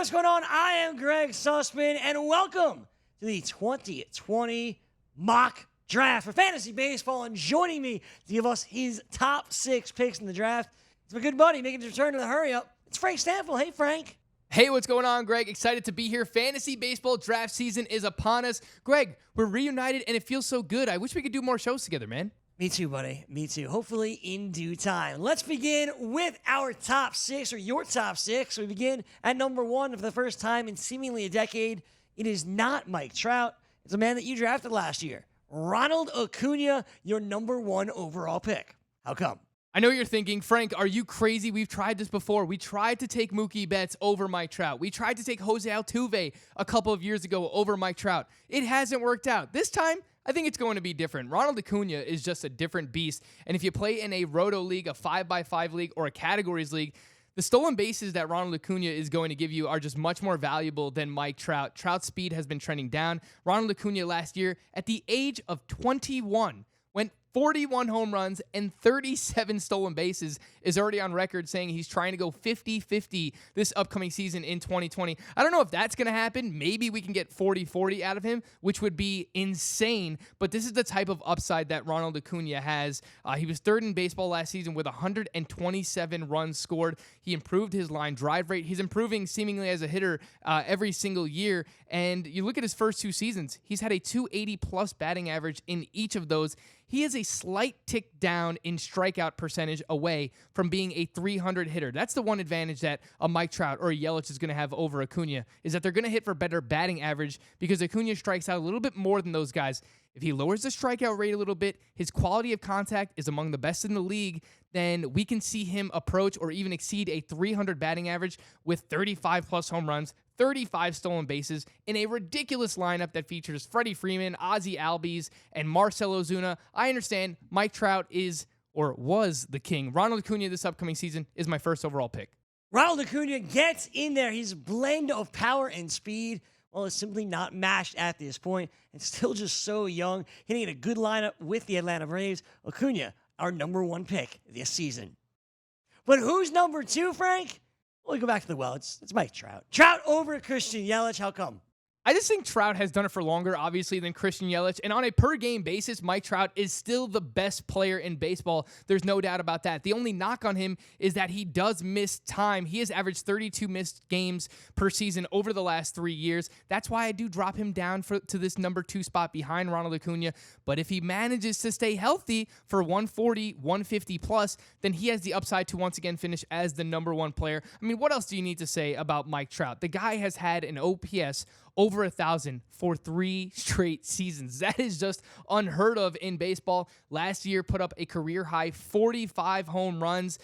what's going on? I am Gregg Sussman, and welcome to the 2020 mock draft for fantasy baseball. And joining me to give us his top 6 picks in the draft is my good buddy making his return to the Hurry Up. It's Frank Stanfield. Hey, Frank. Hey, what's going on, Greg? Excited to be here. Fantasy baseball draft season is upon us. Greg, we're reunited, and it feels so good. I wish we could do more shows together, man. Me too, buddy. Me too. Hopefully in due time. Let's begin with our top 6, or your top 6. We begin at number 1 for the first time in seemingly a decade. It is not Mike Trout. It's a man that you drafted last year. Ronald Acuna, your number 1 overall pick. How come? I know you're thinking, Frank, are you crazy? We've tried this before. We tried to take Mookie Betts over Mike Trout. We tried to take Jose Altuve a couple of years ago over Mike Trout. It hasn't worked out. This time, I think it's going to be different. Ronald Acuna is just a different beast. And if you play in a roto league, a 5x5 league, or a categories league, the stolen bases that Ronald Acuna is going to give you are just much more valuable than Mike Trout. Trout's speed has been trending down. Ronald Acuna last year, at the age of 21, went 41 home runs and 37 stolen bases, is already on record saying he's trying to go 50-50 this upcoming season in 2020. I don't know if that's going to happen. Maybe we can get 40-40 out of him, which would be insane. But this is the type of upside that Ronald Acuna has. He was 3rd in baseball last season with 127 runs scored. He improved his line drive rate. He's improving seemingly as a hitter every single year. And you look at his first 2 seasons, he's had a 280-plus batting average in each of those. He is a slight tick down in strikeout percentage away from being a 300 hitter. That's the one advantage that a Mike Trout or a Yelich is going to have over Acuna, is that they're going to hit for better batting average because Acuna strikes out a little bit more than those guys. If he lowers the strikeout rate a little bit, his quality of contact is among the best in the league, then we can see him approach or even exceed a 300 batting average with 35-plus home runs, 35 stolen bases in a ridiculous lineup that features Freddie Freeman, Ozzie Albies, and Marcell Ozuna. I understand Mike Trout is or was the king. Ronald Acuna this upcoming season is my first overall pick. Ronald Acuna gets in there. His blend of power and speed, well, it's simply not matched at this point. And still just so young, hitting in a good lineup with the Atlanta Braves. Acuna, our number 1 pick this season. But who's number 2, Frank? Well, we go back to the well. It's Mike Trout. Trout over Christian Yelich. How come? I just think Trout has done it for longer, obviously, than Christian Yelich. And on a per-game basis, Mike Trout is still the best player in baseball. There's no doubt about that. The only knock on him is that he does miss time. He has averaged 32 missed games per season over the last 3 years. That's why I do drop him down to this number 2 spot behind Ronald Acuna. But if he manages to stay healthy for 140, 150 plus, then he has the upside to once again finish as the number 1 player. I mean, what else do you need to say about Mike Trout? The guy has had an OPS over 1,000 for 3 straight seasons. That is just unheard of in baseball. Last year put up a career-high 45 home runs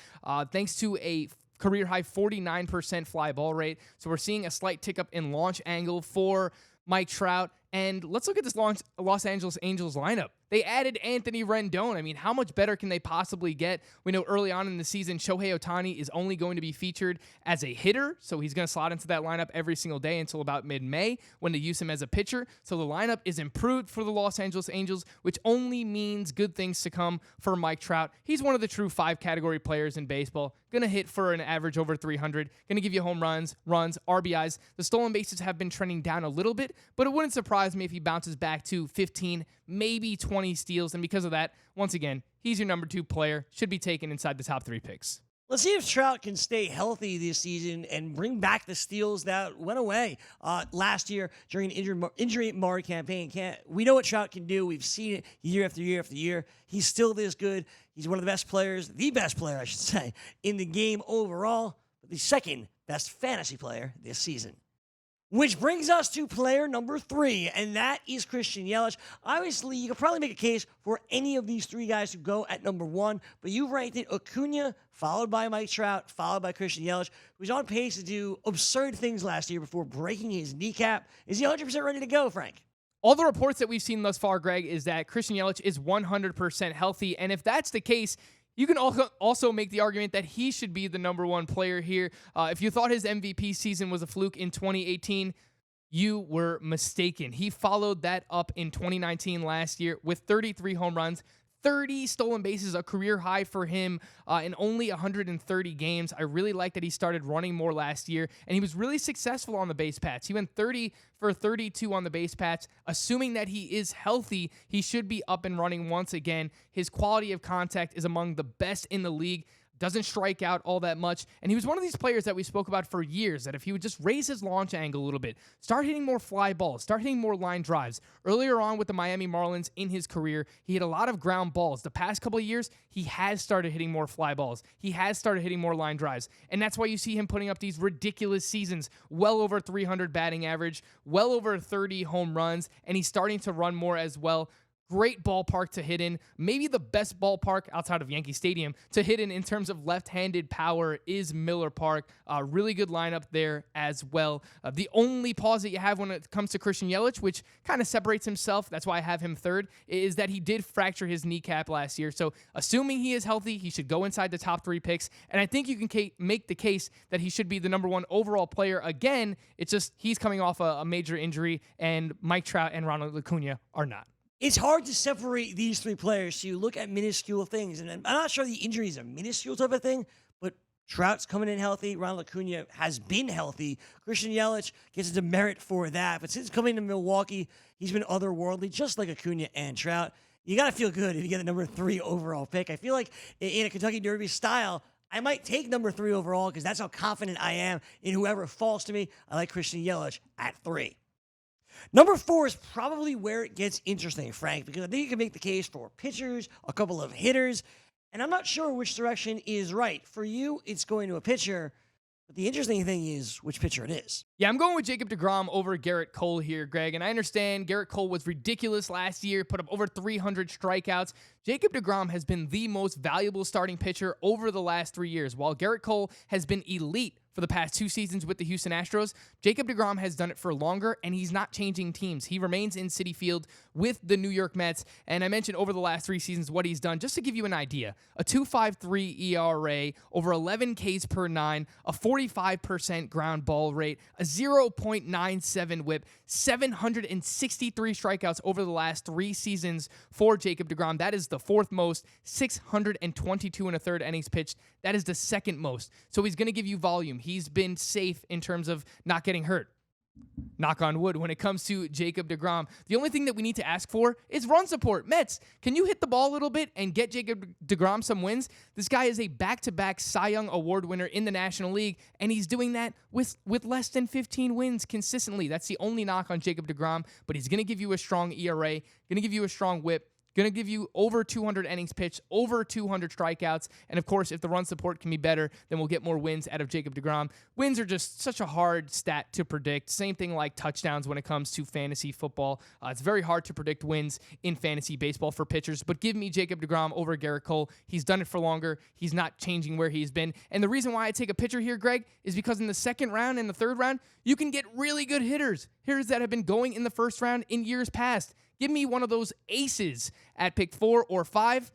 thanks to a career-high 49% fly ball rate. So we're seeing a slight tick up in launch angle for Mike Trout. And let's look at this Los Angeles Angels lineup. They added Anthony Rendon. I mean, how much better can they possibly get? We know early on in the season, Shohei Ohtani is only going to be featured as a hitter, so he's going to slot into that lineup every single day until about mid-May when they use him as a pitcher. So the lineup is improved for the Los Angeles Angels, which only means good things to come for Mike Trout. He's one of the true 5-category players in baseball. Going to hit for an average over 300. Going to give you home runs, RBIs. The stolen bases have been trending down a little bit, but it wouldn't surprise me if he bounces back to 15, maybe 20 steals. And because of that, once again, he's your number 2 player. Should be taken inside the top 3 picks. Let's see if Trout can stay healthy this season and bring back the steals that went away last year during an injury-marred campaign. We know what Trout can do. We've seen it year after year after year. He's still this good. He's one of the best players, the best player, I should say, in the game overall, but the second best fantasy player this season. Which brings us to player number 3, and that is Christian Yelich. Obviously, you could probably make a case for any of these 3 guys to go at number 1, but you ranked it Acuna, followed by Mike Trout, followed by Christian Yelich, who's on pace to do absurd things last year before breaking his kneecap. Is he 100% ready to go, Frank? All the reports that we've seen thus far, Greg, is that Christian Yelich is 100% healthy, and if that's the case, you can also make the argument that he should be the number 1 player here. If you thought his MVP season was a fluke in 2018, you were mistaken. He followed that up in 2019 last year with 33 home runs, 30 stolen bases, a career high for him in only 130 games. I really like that he started running more last year, and he was really successful on the base paths. He went 30 for 32 on the base paths. Assuming that he is healthy, he should be up and running once again. His quality of contact is among the best in the league. Doesn't strike out all that much. And he was one of these players that we spoke about for years, that if he would just raise his launch angle a little bit, start hitting more fly balls, start hitting more line drives. Earlier on with the Miami Marlins in his career, he hit a lot of ground balls. The past couple of years, he has started hitting more fly balls. He has started hitting more line drives. And that's why you see him putting up these ridiculous seasons, well over 300 batting average, well over 30 home runs, and he's starting to run more as well. Great ballpark to hit in. Maybe the best ballpark outside of Yankee Stadium to hit in terms of left-handed power is Miller Park. Really good lineup there as well. The only pause that you have when it comes to Christian Yelich, which kind of separates himself, that's why I have him third, is that he did fracture his kneecap last year. So assuming he is healthy, he should go inside the top 3 picks. And I think you can make the case that he should be the number 1 overall player again. It's just he's coming off a major injury, and Mike Trout and Ronald Acuna are not. It's hard to separate these 3 players. So you look at minuscule things, and I'm not sure the injury is a minuscule type of thing, but Trout's coming in healthy. Ronald Acuna has been healthy. Christian Yelich gets a demerit for that. But since coming to Milwaukee, he's been otherworldly, just like Acuna and Trout. You got to feel good if you get the number 3 overall pick. I feel like in a Kentucky Derby style, I might take number 3 overall because that's how confident I am in whoever falls to me. I like Christian Yelich at 3. Number 4 is probably where it gets interesting, Frank, because I think you can make the case for pitchers, a couple of hitters, and I'm not sure which direction is right. For you, it's going to a pitcher, but the interesting thing is which pitcher it is. Yeah, I'm going with Jacob DeGrom over Gerrit Cole here, Greg, and I understand Gerrit Cole was ridiculous last year, put up over 300 strikeouts. Jacob DeGrom has been the most valuable starting pitcher over the last 3 years. While Gerrit Cole has been elite for the past 2 seasons with the Houston Astros, Jacob DeGrom has done it for longer, and he's not changing teams. He remains in Citi Field with the New York Mets, and I mentioned over the last 3 seasons what he's done. Just to give you an idea, a 2.53 ERA, over 11 Ks per 9, a 45% ground ball rate, a 0.97 whip, 763 strikeouts over the last 3 seasons for Jacob DeGrom. That is the 4th most, 622 and a third innings pitched. That is the 2nd most. So he's going to give you volume. He's been safe in terms of not getting hurt. Knock on wood when it comes to Jacob DeGrom. The only thing that we need to ask for is run support. Mets, can you hit the ball a little bit and get Jacob DeGrom some wins? This guy is a back-to-back Cy Young Award winner in the National League, and he's doing that with less than 15 wins consistently. That's the only knock on Jacob DeGrom, but he's going to give you a strong ERA, going to give you a strong whip, going to give you over 200 innings pitched, over 200 strikeouts. And of course, if the run support can be better, then we'll get more wins out of Jacob DeGrom. Wins are just such a hard stat to predict. Same thing like touchdowns when it comes to fantasy football. It's very hard to predict wins in fantasy baseball for pitchers, but give me Jacob DeGrom over Gerrit Cole. He's done it for longer. He's not changing where he's been. And the reason why I take a pitcher here, Greg, is because in the 2nd round and the 3rd round, you can get really good hitters that have been going in the 1st round in years past. Give me one of those aces at pick 4 or 5.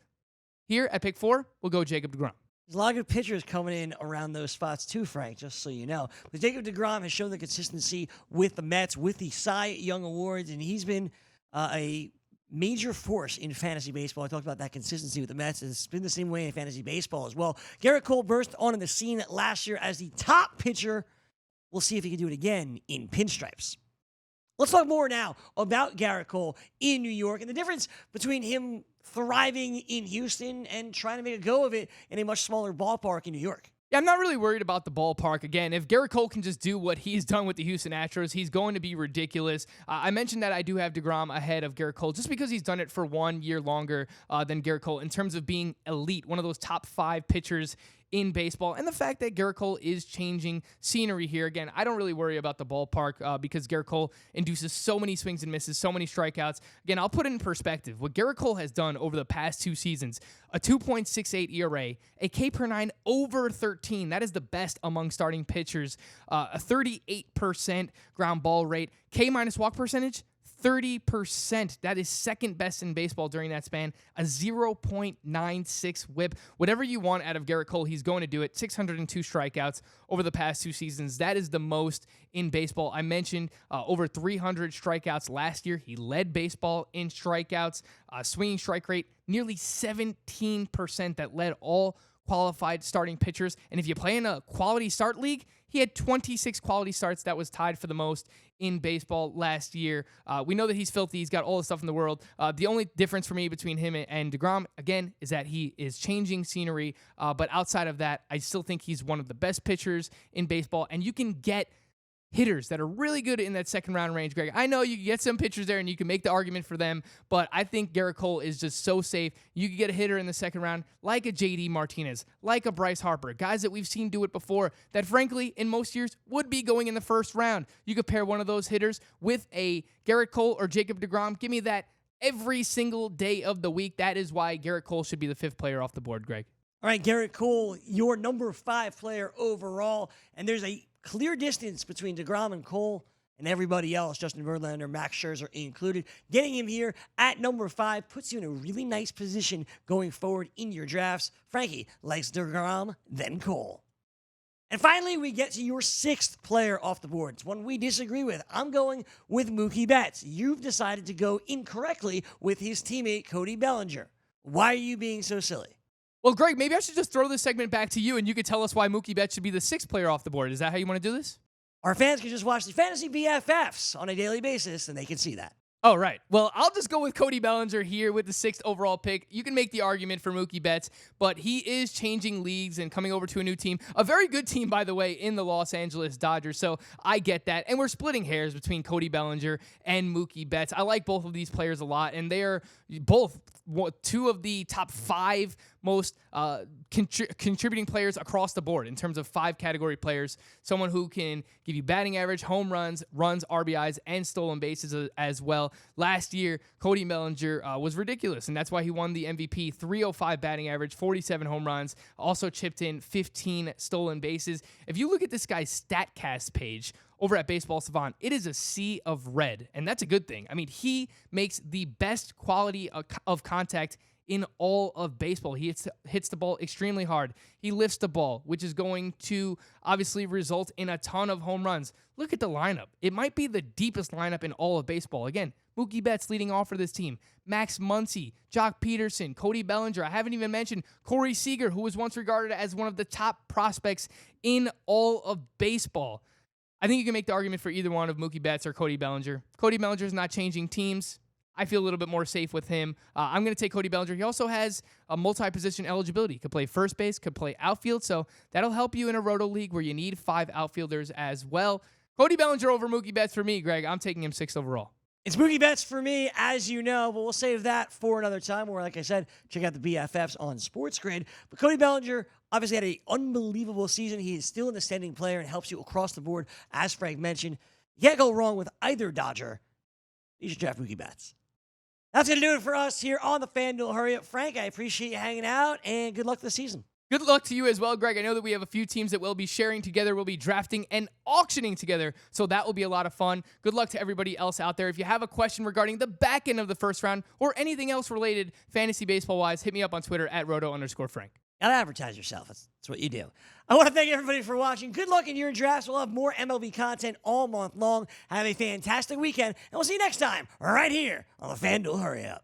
Here at pick 4, we'll go Jacob DeGrom. There's a lot of good pitchers coming in around those spots too, Frank, just so you know. But Jacob DeGrom has shown the consistency with the Mets, with the Cy Young Awards, and he's been a major force in fantasy baseball. I talked about that consistency with the Mets. It's been the same way in fantasy baseball as well. Gerrit Cole burst onto the scene last year as the top pitcher. We'll see if he can do it again in pinstripes. Let's talk more now about Gerrit Cole in New York and the difference between him thriving in Houston and trying to make a go of it in a much smaller ballpark in New York. Yeah, I'm not really worried about the ballpark. Again, if Gerrit Cole can just do what he's done with the Houston Astros, he's going to be ridiculous. I mentioned that I do have DeGrom ahead of Gerrit Cole just because he's done it for 1 year longer than Gerrit Cole in terms of being elite, one of those top 5 pitchers in baseball, and the fact that Gerrit Cole is changing scenery here. Again, I don't really worry about the ballpark because Gerrit Cole induces so many swings and misses, so many strikeouts. Again, I'll put it in perspective. What Gerrit Cole has done over the past 2 seasons, a 2.68 ERA, a K per 9 over 13. That is the best among starting pitchers. A 38% ground ball rate, K minus walk percentage, 30%. That is second best in baseball during that span. A 0.96 whip. Whatever you want out of Gerrit Cole, he's going to do it. 602 strikeouts over the past 2 seasons. That is the most in baseball. I mentioned over 300 strikeouts last year. He led baseball in strikeouts. Swinging strike rate, nearly 17%. That led all qualified starting pitchers. And if you play in a quality start league, he had 26 quality starts. That was tied for the most in baseball last year. We know that he's filthy. He's got all the stuff in the world. The only difference for me between him and DeGrom, again, is that he is changing scenery. But outside of that, I still think he's one of the best pitchers in baseball. And you can get hitters that are really good in that second round range, Greg. I know you can get some pitchers there and you can make the argument for them, but I think Gerrit Cole is just so safe. You can get a hitter in the second round like a JD Martinez, like a Bryce Harper, guys that we've seen do it before that frankly in most years would be going in the first round. You could pair one of those hitters with a Gerrit Cole or Jacob DeGrom. Give me that every single day of the week. That is why Gerrit Cole should be the 5th player off the board, Greg. All right, Gerrit Cole, your number 5 player overall, and there's a clear distance between DeGrom and Cole and everybody else, Justin Verlander, Max Scherzer included. Getting him here at number 5 puts you in a really nice position going forward in your drafts. Frankie likes DeGrom, then Cole. And finally, we get to your 6th player off the board. It's one we disagree with. I'm going with Mookie Betts. You've decided to go incorrectly with his teammate, Cody Bellinger. Why are you being so silly? Well, Greg, maybe I should just throw this segment back to you, and you could tell us why Mookie Betts should be the 6th player off the board. Is that how you want to do this? Our fans can just watch the Fantasy BFFs on a daily basis, and they can see that. Oh, right. Well, I'll just go with Cody Bellinger here with the 6th overall pick. You can make the argument for Mookie Betts, but he is changing leagues and coming over to a new team. A very good team, by the way, in the Los Angeles Dodgers, so I get that. And we're splitting hairs between Cody Bellinger and Mookie Betts. I like both of these players a lot, and they are both 2 of the top 5 most contributing players across the board in terms of 5 category players. Someone who can give you batting average, home runs, RBIs, and stolen bases as well. Last year, Cody Bellinger was ridiculous, and that's why he won the MVP. 305 batting average, 47 home runs, also chipped in 15 stolen bases. If you look at this guy's StatCast page over at Baseball Savant, it is a sea of red, and that's a good thing. I mean, he makes the best quality of contact in all of baseball. He hits the ball extremely hard. He lifts the ball, which is going to obviously result in a ton of home runs. Look at the lineup. It might be the deepest lineup in all of baseball. Again, Mookie Betts leading off for this team. Max Muncy, Jock Peterson, Cody Bellinger. I haven't even mentioned Corey Seager, who was once regarded as one of the top prospects in all of baseball. I think you can make the argument for either one of Mookie Betts or Cody Bellinger. Cody Bellinger is not changing teams. I feel a little bit more safe with him. I'm going to take Cody Bellinger. He also has a multi-position eligibility. Could play first base, could play outfield, so that'll help you in a roto league where you need 5 outfielders as well. Cody Bellinger over Mookie Betts for me, Greg. I'm taking him 6th overall. It's Mookie Betts for me, as you know, but we'll save that for another time where, like I said, check out the BFFs on SportsGrid. But Cody Bellinger obviously had an unbelievable season. He is still an ascending player and helps you across the board, as Frank mentioned. You can't go wrong with either Dodger. You should draft Mookie Betts. That's going to do it for us here on the FanDuel Hurry Up. Frank, I appreciate you hanging out, and good luck this season. Good luck to you as well, Greg. I know that we have a few teams that we'll be sharing together. We'll be drafting and auctioning together, so that will be a lot of fun. Good luck to everybody else out there. If you have a question regarding the back end of the first round or anything else related fantasy baseball-wise, hit me up on Twitter at roto_Frank. Gotta advertise yourself. That's what you do. I want to thank everybody for watching. Good luck in your drafts. We'll have more MLB content all month long. Have a fantastic weekend, and we'll see you next time right here on the FanDuel Hurry Up.